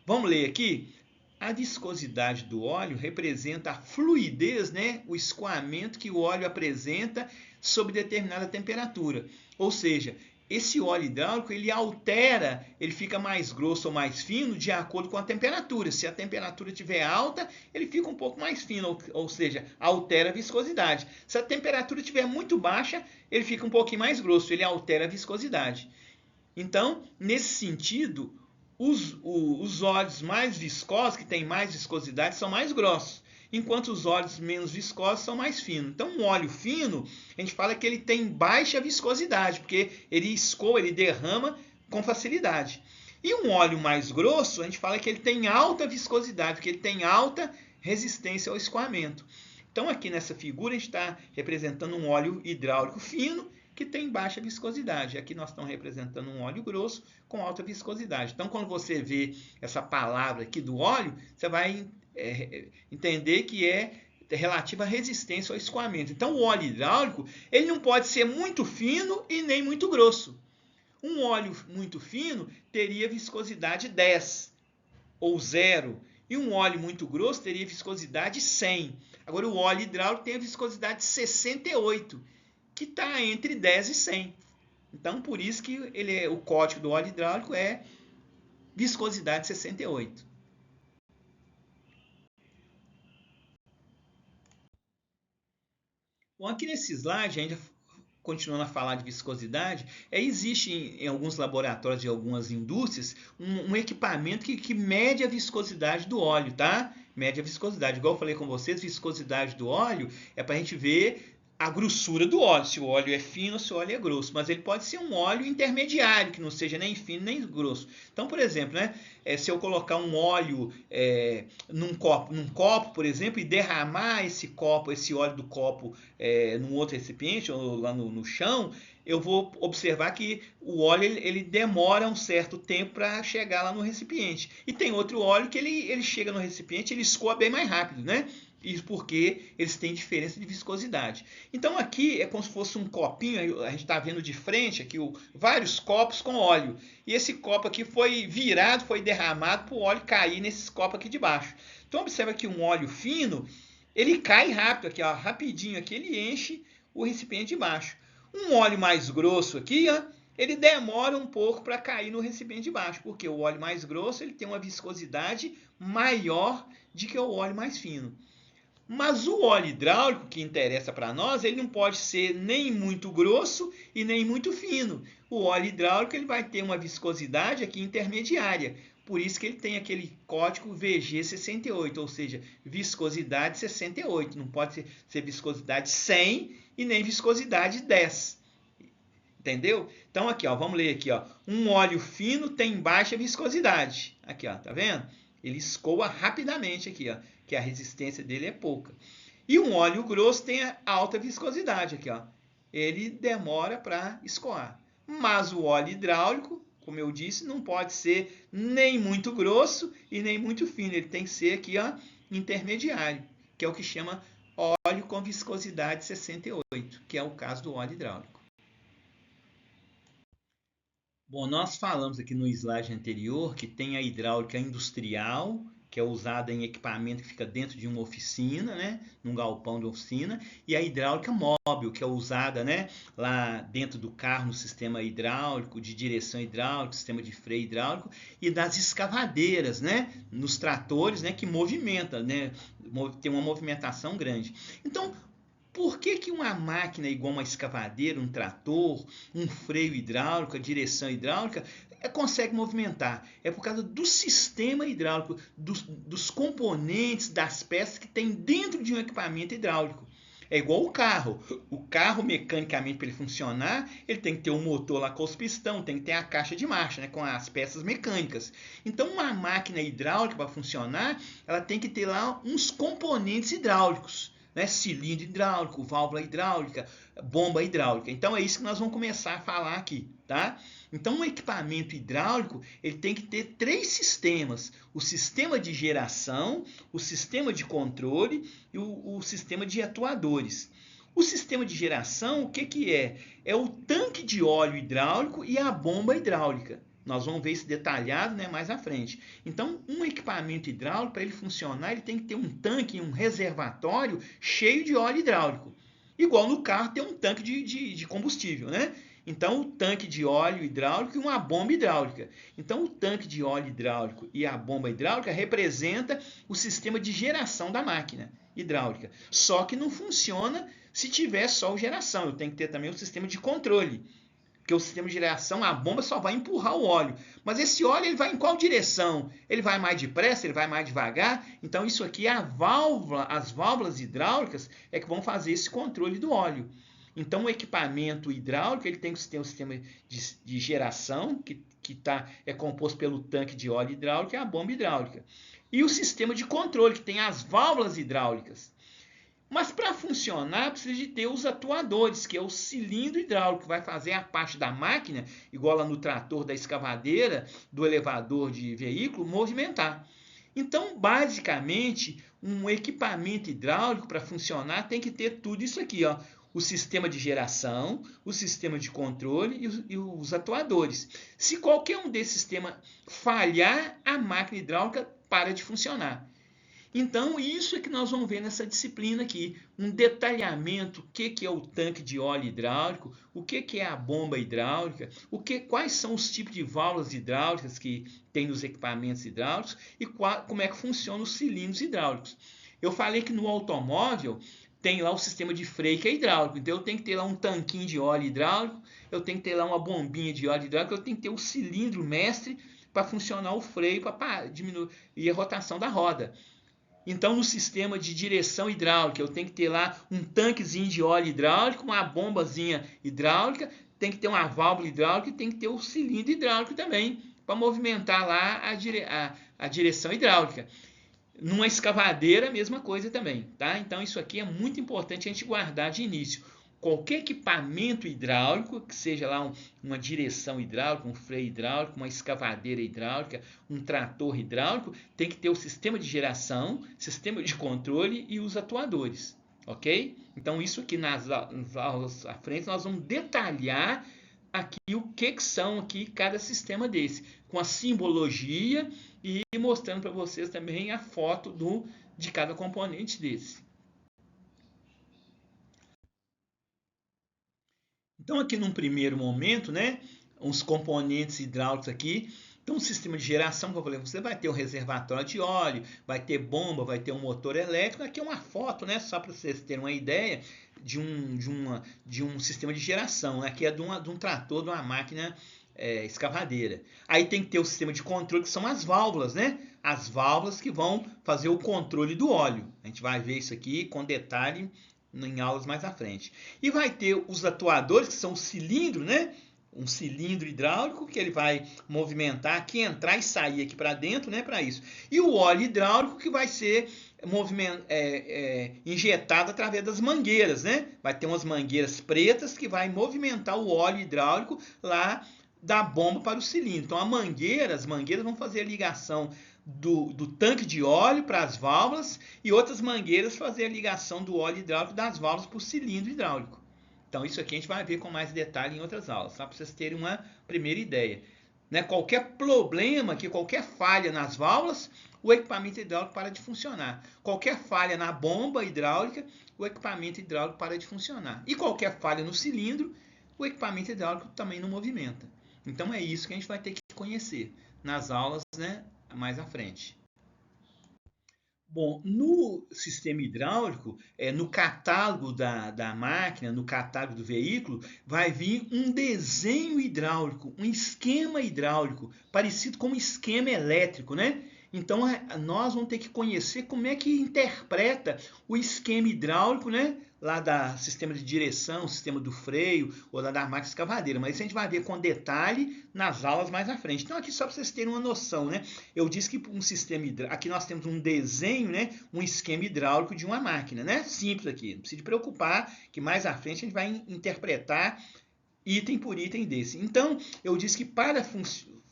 Vamos ler aqui? A viscosidade do óleo representa a fluidez, né, o escoamento que o óleo apresenta sob determinada temperatura. Ou seja, esse óleo hidráulico ele altera, ele fica mais grosso ou mais fino de acordo com a temperatura. Se a temperatura estiver alta, ele fica um pouco mais fino, ou seja, altera a viscosidade. Se a temperatura estiver muito baixa, ele fica um pouquinho mais grosso, ele altera a viscosidade. Então, nesse sentido, os óleos mais viscosos, que têm mais viscosidade, são mais grossos, enquanto os óleos menos viscosos são mais finos. Então, um óleo fino, a gente fala que ele tem baixa viscosidade, porque ele escoa, ele derrama com facilidade. E um óleo mais grosso, a gente fala que ele tem alta viscosidade, porque ele tem alta resistência ao escoamento. Então, aqui nessa figura, a gente está representando um óleo hidráulico fino, que tem baixa viscosidade. Aqui nós estamos representando um óleo grosso com alta viscosidade. Então, quando você vê essa palavra aqui do óleo, você vai entender que é relativa à resistência ao escoamento. Então, o óleo hidráulico ele não pode ser muito fino e nem muito grosso. Um óleo muito fino teria viscosidade 10 ou 0. E um óleo muito grosso teria viscosidade 100. Agora, o óleo hidráulico tem a viscosidade 68. Que está entre 10 e 100. Então, por isso que o código do óleo hidráulico é viscosidade 68. Bom, aqui nesse slide, ainda continuando a falar de viscosidade, existe em alguns laboratórios de algumas indústrias um equipamento que mede a viscosidade do óleo, tá? Mede a viscosidade. Igual eu falei com vocês, viscosidade do óleo é para a gente ver a grossura do óleo, se o óleo é fino ou se o óleo é grosso, mas ele pode ser um óleo intermediário, que não seja nem fino nem grosso. Então, por exemplo, né, se eu colocar um óleo num copo, por exemplo, e derramar esse óleo do copo num outro recipiente ou lá no chão, eu vou observar que o óleo ele demora um certo tempo para chegar lá no recipiente. E tem outro óleo que ele chega no recipiente, ele escoa bem mais rápido, né? Isso porque eles têm diferença de viscosidade. Então aqui é como se fosse um copinho, a gente está vendo de frente aqui vários copos com óleo. E esse copo aqui foi virado, foi derramado para o óleo cair nesses copos aqui de baixo. Então observa que um óleo fino, ele cai rápido aqui, ó, rapidinho aqui, ele enche o recipiente de baixo. Um óleo mais grosso aqui, ó, ele demora um pouco para cair no recipiente de baixo, porque o óleo mais grosso ele tem uma viscosidade maior do que o óleo mais fino. Mas o óleo hidráulico que interessa para nós, ele não pode ser nem muito grosso e nem muito fino. O óleo hidráulico ele vai ter uma viscosidade aqui intermediária. Por isso que ele tem aquele código VG68, ou seja, viscosidade 68. Não pode ser viscosidade 100 e nem viscosidade 10. Entendeu? Então aqui, ó, vamos ler aqui, ó. Um óleo fino tem baixa viscosidade. Aqui, ó, tá vendo? Ele escoa rapidamente aqui, ó, que a resistência dele é pouca. E um óleo grosso tem alta viscosidade aqui, ó. Ele demora para escoar. Mas o óleo hidráulico, como eu disse, não pode ser nem muito grosso e nem muito fino. Ele tem que ser aqui, ó, intermediário, que é o que chama óleo com viscosidade 68, que é o caso do óleo hidráulico. Bom, nós falamos aqui no slide anterior que tem a hidráulica industrial, que é usada em equipamento que fica dentro de uma oficina, né, num galpão de oficina, e a hidráulica móvel, que é usada, né, lá dentro do carro no sistema hidráulico, de direção hidráulica, sistema de freio hidráulico, e das escavadeiras, né, nos tratores, né, que movimenta, né, tem uma movimentação grande. Então, por que uma máquina igual uma escavadeira, um trator, um freio hidráulico, a direção hidráulica, consegue movimentar? É por causa do sistema hidráulico, dos componentes, das peças que tem dentro de um equipamento hidráulico. É igual o carro. O carro, mecanicamente, para ele funcionar, ele tem que ter um motor lá com os pistões, tem que ter a caixa de marcha, né, com as peças mecânicas. Então, uma máquina hidráulica, para funcionar, ela tem que ter lá uns componentes hidráulicos. Né, cilindro hidráulico, válvula hidráulica, bomba hidráulica. Então é isso que nós vamos começar a falar aqui, tá? Então um equipamento hidráulico ele tem que ter 3 sistemas: o sistema de geração, o sistema de controle e o sistema de atuadores. O sistema de geração, o que é? É o tanque de óleo hidráulico e a bomba hidráulica. Nós vamos ver isso detalhado, né, mais à frente. Então, um equipamento hidráulico, para ele funcionar, ele tem que ter um tanque, um reservatório cheio de óleo hidráulico. Igual no carro tem um tanque de combustível, né? Então, o tanque de óleo hidráulico e uma bomba hidráulica. Então, o tanque de óleo hidráulico e a bomba hidráulica representa o sistema de geração da máquina hidráulica. Só que não funciona se tiver só geração. Eu tenho que ter também o sistema de controle. Porque o sistema de geração, a bomba só vai empurrar o óleo. Mas esse óleo ele vai em qual direção? Ele vai mais depressa? Ele vai mais devagar? Então isso aqui é a válvula, as válvulas hidráulicas é que vão fazer esse controle do óleo. Então o equipamento hidráulico ele tem que ter um sistema de geração que é composto pelo tanque de óleo hidráulico e a bomba hidráulica. E o sistema de controle que tem as válvulas hidráulicas. Mas para funcionar precisa de ter os atuadores, que é o cilindro hidráulico, que vai fazer a parte da máquina, igual lá no trator da escavadeira, do elevador de veículo, movimentar. Então, basicamente, um equipamento hidráulico para funcionar tem que ter tudo isso aqui, ó. O sistema de geração, o sistema de controle e os atuadores. Se qualquer um desses sistemas falhar, a máquina hidráulica para de funcionar. Então, isso é que nós vamos ver nessa disciplina aqui, um detalhamento, o que é o tanque de óleo hidráulico, o que é a bomba hidráulica, quais são os tipos de válvulas hidráulicas que tem nos equipamentos hidráulicos e como é que funcionam os cilindros hidráulicos. Eu falei que no automóvel tem lá o sistema de freio que é hidráulico, então eu tenho que ter lá um tanquinho de óleo hidráulico, eu tenho que ter lá uma bombinha de óleo hidráulico, eu tenho que ter o cilindro mestre para funcionar o freio, para diminuir a rotação da roda. Então, no sistema de direção hidráulica, eu tenho que ter lá um tanquezinho de óleo hidráulico, uma bombazinha hidráulica, tem que ter uma válvula hidráulica e tem que ter o cilindro hidráulico também, para movimentar lá a direção hidráulica. Numa escavadeira, a mesma coisa também, tá? Então, isso aqui é muito importante a gente guardar de início. Qualquer equipamento hidráulico, que seja lá uma direção hidráulica, um freio hidráulico, uma escavadeira hidráulica, um trator hidráulico, tem que ter o sistema de geração, sistema de controle e os atuadores, ok? Então, isso aqui nas aulas à frente nós vamos detalhar aqui o que são aqui cada sistema desse, com a simbologia e mostrando para vocês também a foto de cada componente desse. Então, aqui num primeiro momento, né, uns componentes hidráulicos aqui. Então, o sistema de geração, como eu falei, você vai ter um reservatório de óleo, vai ter bomba, vai ter um motor elétrico. Aqui é uma foto, né, só para vocês terem uma ideia de um sistema de geração, né, que é de um trator, de uma máquina escavadeira. Aí tem que ter o sistema de controle, que são as válvulas, né? As válvulas que vão fazer o controle do óleo. A gente vai ver isso aqui com detalhe em aulas mais à frente. E vai ter os atuadores, que são o cilindro, né? Um cilindro hidráulico que ele vai movimentar aqui, entrar e sair aqui para dentro, né? Para isso. E o óleo hidráulico que vai ser injetado através das mangueiras, né? Vai ter umas mangueiras pretas que vai movimentar o óleo hidráulico lá da bomba para o cilindro. Então, as mangueiras vão fazer a ligação do tanque de óleo para as válvulas e outras mangueiras fazer a ligação do óleo hidráulico das válvulas para o cilindro hidráulico. Então, isso aqui a gente vai ver com mais detalhe em outras aulas, tá? Para vocês terem uma primeira ideia. Né? Qualquer problema, qualquer falha nas válvulas, o equipamento hidráulico para de funcionar. Qualquer falha na bomba hidráulica, o equipamento hidráulico para de funcionar. E qualquer falha no cilindro, o equipamento hidráulico também não movimenta. Então, é isso que a gente vai ter que conhecer nas aulas, né, mais à frente. Bom, no sistema hidráulico, no catálogo da máquina, no catálogo do veículo, vai vir um desenho hidráulico, um esquema hidráulico, parecido com um esquema elétrico, né? Então, nós vamos ter que conhecer como é que interpreta o esquema hidráulico, né? Lá da sistema de direção, sistema do freio, ou lá da máquina escavadeira. Mas isso a gente vai ver com detalhe nas aulas mais à frente. Então, aqui só para vocês terem uma noção, né? Eu disse que um sistema hidráulico, aqui nós temos um desenho, né? Um esquema hidráulico de uma máquina, né? Simples aqui. Não precisa se preocupar, que mais à frente a gente vai interpretar item por item desse. Então, eu disse que para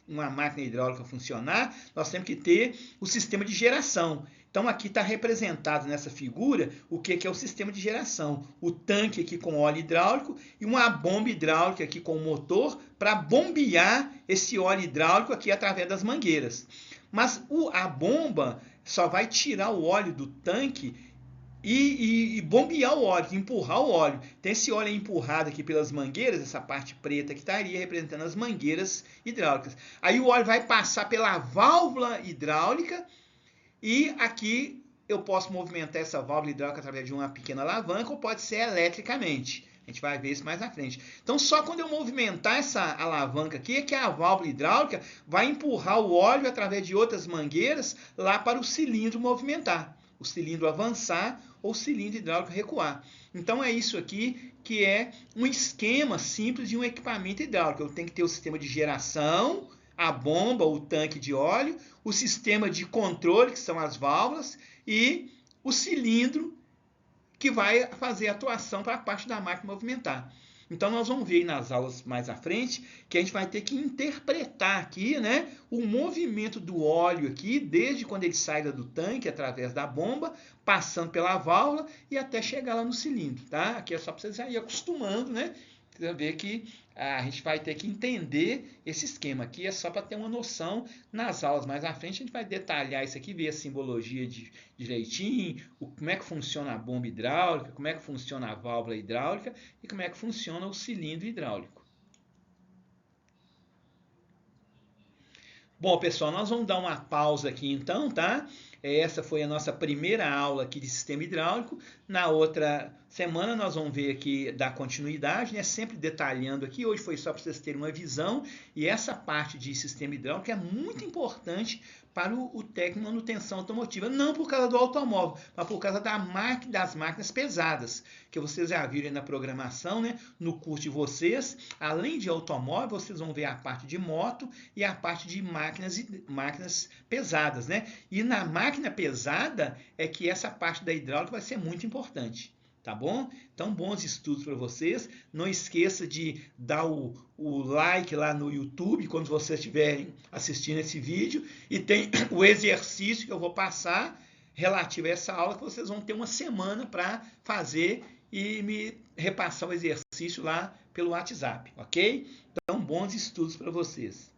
uma máquina hidráulica funcionar, nós temos que ter o sistema de geração. Então, aqui está representado nessa figura o que é o sistema de geração. O tanque aqui com óleo hidráulico e uma bomba hidráulica aqui com o motor para bombear esse óleo hidráulico aqui através das mangueiras. Mas a bomba só vai tirar o óleo do tanque e bombear o óleo, empurrar o óleo. Então, esse óleo é empurrado aqui pelas mangueiras, essa parte preta que estaria representando as mangueiras hidráulicas. Aí o óleo vai passar pela válvula hidráulica e aqui eu posso movimentar essa válvula hidráulica através de uma pequena alavanca ou pode ser eletricamente. A gente vai ver isso mais à frente. Então, só quando eu movimentar essa alavanca aqui é que a válvula hidráulica vai empurrar o óleo através de outras mangueiras lá para o cilindro movimentar. O cilindro avançar ou o cilindro hidráulico recuar. Então, é isso aqui que é um esquema simples de um equipamento hidráulico. Eu tenho que ter o sistema de geração, a bomba, o tanque de óleo, o sistema de controle, que são as válvulas, e o cilindro que vai fazer a atuação para a parte da máquina movimentar. Então, nós vamos ver nas aulas mais à frente que a gente vai ter que interpretar aqui, né, o movimento do óleo aqui, desde quando ele sai do tanque, através da bomba, passando pela válvula e até chegar lá no cilindro, tá? Aqui é só para vocês já ir acostumando, né? Você ver que a gente vai ter que entender esse esquema aqui, é só para ter uma noção. Nas aulas mais à frente a gente vai detalhar isso aqui, ver a simbologia direitinho, como é que funciona a bomba hidráulica, como é que funciona a válvula hidráulica e como é que funciona o cilindro hidráulico. Bom, pessoal, nós vamos dar uma pausa aqui então, tá? Essa foi a nossa primeira aula aqui de sistema hidráulico. Na outra semana nós vamos ver aqui da continuidade, né? Sempre detalhando aqui. Hoje foi só para vocês terem uma visão. E essa parte de sistema hidráulico é muito importante para o técnico de manutenção automotiva. Não por causa do automóvel, mas por causa das máquinas pesadas. Que vocês já viram aí na programação, né? No curso de vocês. Além de automóvel, vocês vão ver a parte de moto e a parte de máquinas pesadas, né? E na máquina pesada é que essa parte da hidráulica vai ser muito importante, tá bom? Então, bons estudos para vocês. Não esqueça de dar o like lá no YouTube quando vocês estiverem assistindo esse vídeo. E tem o exercício que eu vou passar relativo a essa aula, que vocês vão ter uma semana para fazer e me repassar o exercício lá pelo WhatsApp, ok? Então, bons estudos para vocês.